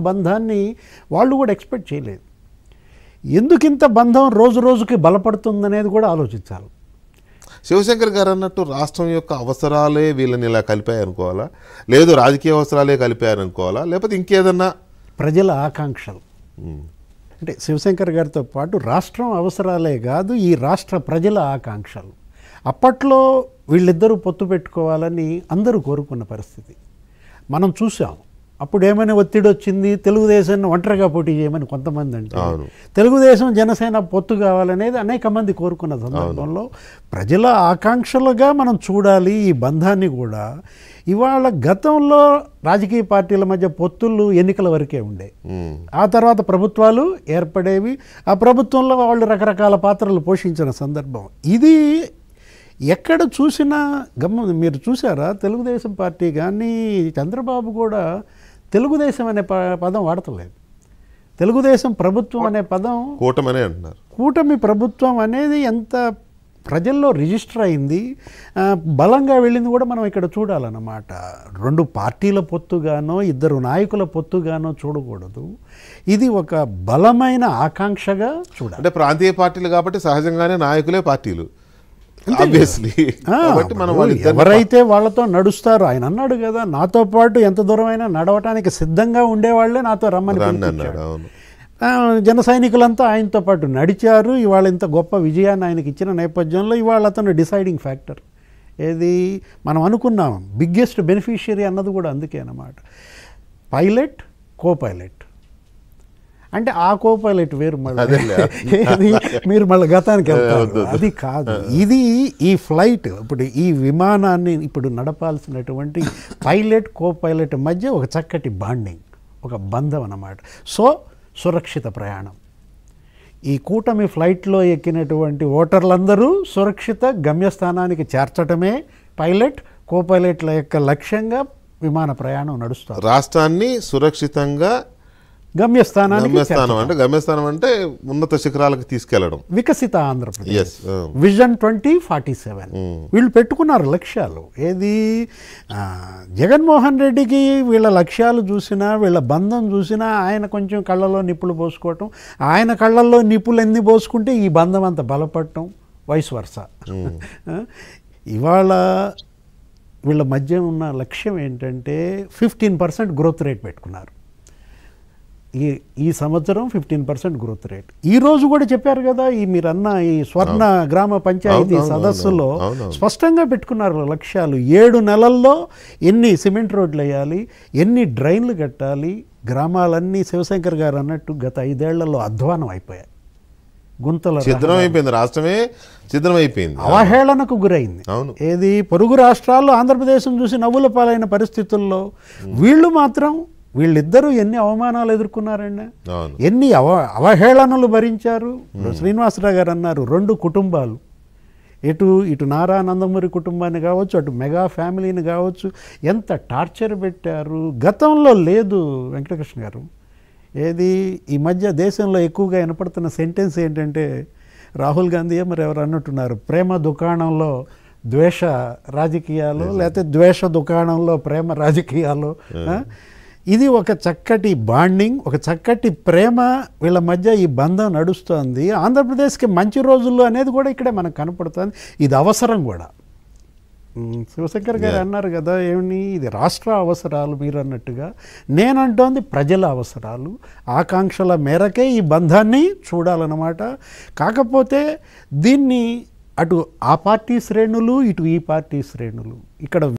బంధాన్ని వాళ్ళు కూడా ఎక్స్పెక్ట్ చేయలేదు. ఎందుకింత బంధం రోజు రోజుకి బలపడుతుందనేది కూడా ఆలోచించాలి. శివశంకర్ గారు అన్నట్టు రాష్ట్రం యొక్క అవసరాలే వీళ్ళని ఇలా కలిపాయనుకోవాలా, లేదు రాజకీయ అవసరాలే కలిపాయనుకోవాలా, లేకపోతే ఇంకేదన్నా ప్రజల ఆకాంక్షలు. అంటే శివశంకర్ గారితో పాటు రాష్ట్రం అవసరాలే కాదు, ఈ రాష్ట్ర ప్రజల ఆకాంక్షలు. అప్పట్లో వీళ్ళిద్దరూ పొత్తు పెట్టుకోవాలని అందరూ కోరుకున్న పరిస్థితి మనం చూసాం. అప్పుడు ఏమైనా ఒత్తిడి వచ్చింది, తెలుగుదేశాన్ని ఒంటరిగా పోటీ చేయమని కొంతమంది అంటే, తెలుగుదేశం జనసేన పొత్తు కావాలనేది అనేక మంది కోరుకున్న సందర్భంలో ప్రజల ఆకాంక్షలుగా మనం చూడాలి ఈ బంధాన్ని కూడా. ఇవాళ గతంలో రాజకీయ పార్టీల మధ్య పొత్తులు ఎన్నికల వరకే ఉండే, ఆ తర్వాత ప్రభుత్వాలు ఏర్పడేవి, ఆ ప్రభుత్వంలో వాళ్ళు రకరకాల పాత్రలు పోషించిన సందర్భం ఇది. ఎక్కడ చూసినా మీరు చూసారా, తెలుగుదేశం పార్టీ కానీ చంద్రబాబు కూడా తెలుగుదేశం అనే పదం వాడతలేదు. తెలుగుదేశం ప్రభుత్వం అనే పదం కూటమి అంటున్నారు. కూటమి ప్రభుత్వం అనేది ఎంత ప్రజల్లో రిజిస్టర్ అయింది, బలంగా వెళ్ళింది కూడా మనం ఇక్కడ చూడాలన్నమాట. రెండు పార్టీల పొత్తుగానో ఇద్దరు నాయకుల పొత్తుగానో చూడకూడదు. ఇది ఒక బలమైన ఆకాంక్షగా చూడాలి. అంటే ప్రాంతీయ పార్టీలు కాబట్టి సహజంగానే నాయకులే పార్టీలు. ఎవరైతే వాళ్ళతో నడుస్తారో, ఆయన అన్నాడు కదా, నాతో పాటు ఎంత దూరమైనా నడవటానికి సిద్ధంగా ఉండేవాళ్లే నాతో రమ్మని అన్నాడు. జన సైనికులంతా ఆయనతో పాటు నడిచారు. ఇవాళ ఇంత గొప్ప విజయాన్ని ఆయనకి ఇచ్చిన నేపథ్యంలో ఇవాళ అతను డిసైడింగ్ ఫ్యాక్టర్. ఏది మనం అనుకున్నాం బిగ్గెస్ట్ బెనిఫిషియరీ అన్నది కూడా అందుకే అన్నమాట. పైలట్, కో పైలట్ అంటే ఆ కో పైలట్ వేరు, మళ్ళీ మీరు మళ్ళీ గతానికి వెళ్తారు, అది కాదు. ఇది ఈ ఫ్లైట్, ఇప్పుడు ఈ విమానాన్ని ఇప్పుడు నడపాల్సినటువంటి పైలట్, కో పైలట్ మధ్య ఒక చక్కటి బాండింగ్, ఒక బంధం అన్నమాట. సో సురక్షిత ప్రయాణం. ఈ కూటమి ఫ్లైట్లో ఎక్కినటువంటి ఓటర్లందరూ సురక్షిత గమ్యస్థానానికి చేర్చడమే పైలట్, కో పైలట్ల యొక్క లక్ష్యంగా విమాన ప్రయాణం నడుస్తారు. రాష్ట్రాన్ని సురక్షితంగా గమ్యస్థానం అంటే ఉన్నత శిఖరాలకు తీసుకెళ్లడం, వికసిత ఆంధ్రప్రదేశ్ విజన్ 2047 వీళ్ళు పెట్టుకున్నారు లక్ష్యాలు. ఏది జగన్మోహన్ రెడ్డికి వీళ్ళ లక్ష్యాలు చూసినా, వీళ్ళ బంధం చూసినా ఆయన కొంచెం కళ్ళలో నిప్పులు పోసుకోవటం, ఆయన కళ్ళల్లో నిప్పులు ఎన్ని పోసుకుంటే ఈ బంధం అంత బలపడటం, వైస్ వర్సా. ఇవాళ వీళ్ళ మధ్య ఉన్న లక్ష్యం ఏంటంటే 15% గ్రోత్ రేట్ పెట్టుకున్నారు. ఈ సంవత్సరం 15% గ్రోత్ రేట్. ఈ రోజు కూడా చెప్పారు కదా, ఈ మీరన్న ఈ స్వర్ణ గ్రామ పంచాయతీ సదస్సులో స్పష్టంగా పెట్టుకున్నారు లక్ష్యాలు. 7 నెలల్లో ఎన్ని సిమెంట్ రోడ్లు వేయాలి, ఎన్ని డ్రైన్లు కట్టాలి. గ్రామాలన్నీ శివశంకర్ గారు అన్నట్టు గత 5 ఏళ్లలో అధ్వానం అయిపోయాయి, గుంతల చిద్రమైపోయింది, రాష్ట్రమే చిద్రమైపోయింది, అవహేళనకు గురైంది. ఏది పొరుగు రాష్ట్రాల్లో ఆంధ్రప్రదేశం చూసి నవ్వుల పాలైన పరిస్థితుల్లో వీళ్ళు మాత్రం, వీళ్ళిద్దరూ ఎన్ని అవమానాలు ఎదుర్కొన్నారండి, ఎన్ని అవహేళనలు భరించారు. శ్రీనివాసరావు గారు అన్నారు, 2 కుటుంబాలు, ఇటు నారా నందమూరి కుటుంబాన్ని కావచ్చు, అటు మెగా ఫ్యామిలీని కావచ్చు, ఎంత టార్చర్ పెట్టారు. గతంలో లేదు వెంకటకృష్ణ గారు. ఏది ఈ మధ్య దేశంలో ఎక్కువగా వినపడుతున్న సెంటెన్స్ ఏంటంటే, రాహుల్ గాంధీ మరి ఎవరు అన్నట్టున్నారు, ప్రేమ దుకాణంలో ద్వేష రాజకీయాలు, లేకపోతే ద్వేష దుకాణంలో ప్రేమ రాజకీయాలు. ఇది ఒక చక్కటి బాండింగ్, ఒక చక్కటి ప్రేమ, వీళ్ళ మధ్య ఈ బంధం నడుస్తుంది. ఆంధ్రప్రదేశ్కి మంచి రోజుల్లో అనేది కూడా ఇక్కడే మనకు కనపడుతుంది. ఇది అవసరం కూడా. శివశంకర్ గారు అన్నారు కదా, ఏమని, ఇది రాష్ట్ర అవసరాలు మీరు అన్నట్టుగా, నేనంటోంది ప్రజల అవసరాలు, ఆకాంక్షల మేరకే ఈ బంధాన్ని చూడాలన్నమాట. కాకపోతే దీన్ని అటు ఆ పార్టీ శ్రేణులు, ఇటు ఈ పార్టీ శ్రేణులు ఇక్కడ